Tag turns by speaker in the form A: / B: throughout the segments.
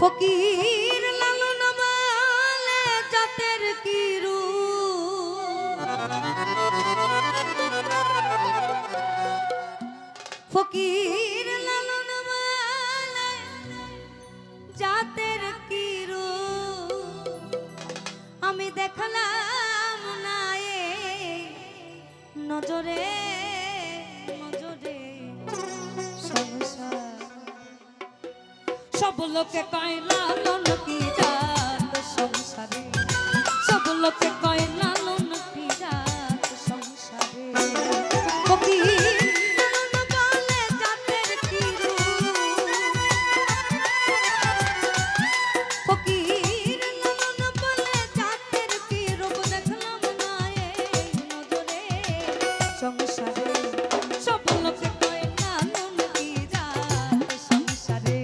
A: ফকির লালন বলে জাতের কি রূপ, ফকির লালন বলে জাতের কি রূপ, আমি দেখলাম না এ নজরে নজরে সংসার। সব লোকে কয় লালন কি জাত সংসারে, সব লোকে কয় লালন কি জাত সংসারে। ফকির লালন বলে জাতের কি রূপ, ফকির লালন বলে জাতের কি রূপ, দেখলাম না এই নজরে সংসারে। সব লোকে কয় লালন কি জাত সংসারে,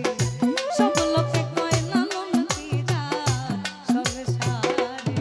A: সব লোকে কয় লালন কি জাত সংসারে।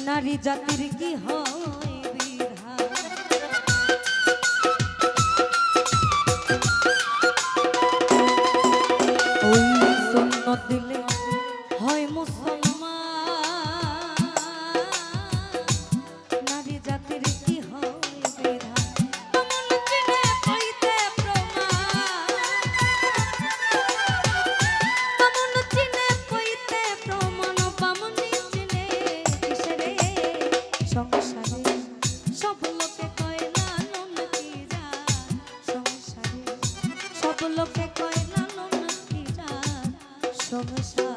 A: নারী জাতির কি হয় বিধান, ওই সুন্নত দিলে হয় মুসলমান, নারী জাতির কি হয় বিধান। বামন চিনে পাইতে প্রমাণ, বামন চিনে পাইতে প্রমাণ, বামনি চিনে কিসেরে সংসারে। সব লোকে কয় লালন কি জাত সংসারে, সব লোকে কয় লালন কি জাত সংসারে।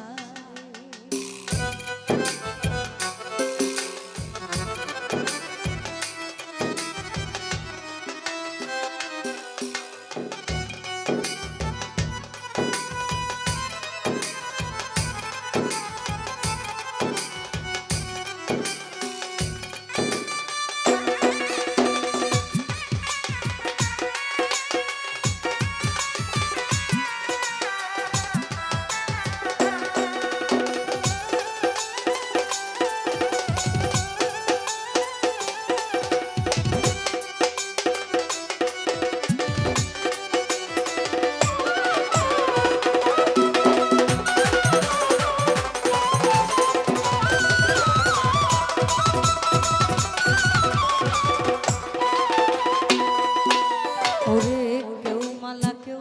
A: ওরে কেউ মালা কেউ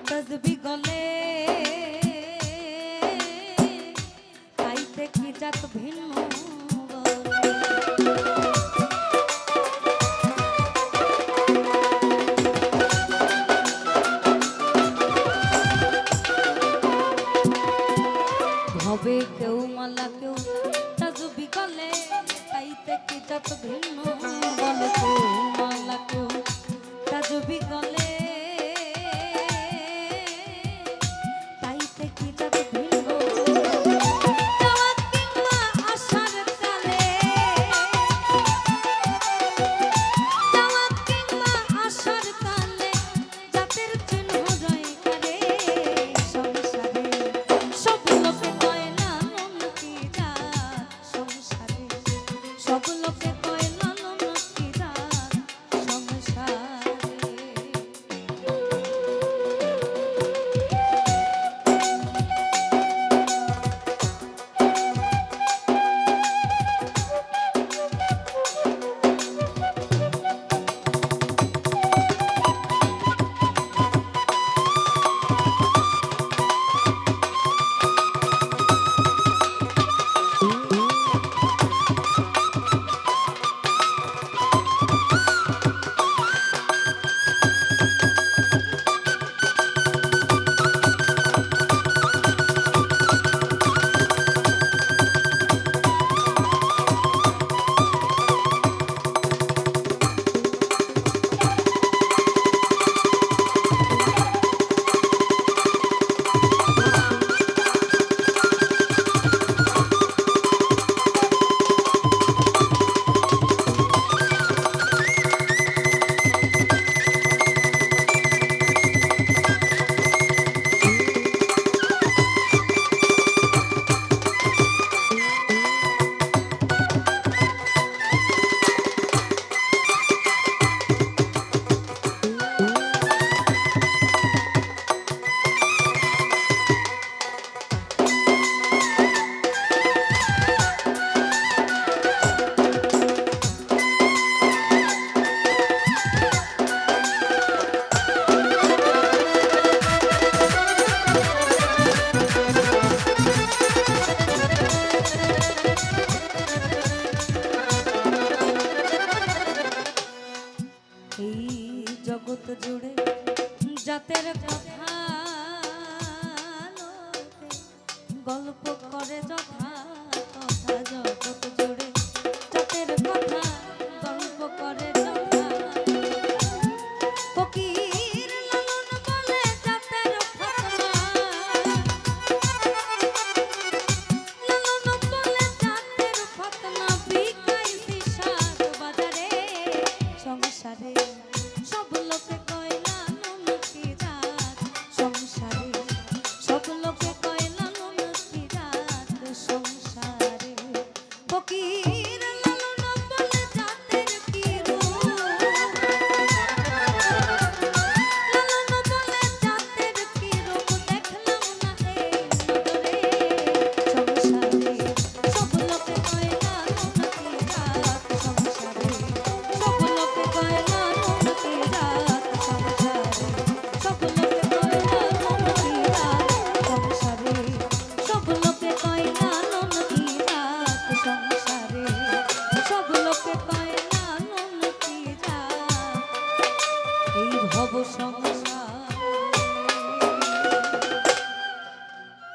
A: তসবি গলে, তাইতে কি জাত ভিন্ন বলে। ভবে কেউ মালা কেউ তসবি গলে, তাইতে কি জাত ভিন্ন বলে। কেউ মালা কেউ তসবি গলে, তাইতে কি জাত ভিন্ন। যাওয়া কিংবা আসার জগৎ জুড়ে জাতের কথা লোকে গল্প করে যথা তথা জগৎ জুড়ে জাতের কথা গল্প করে যথা ফকির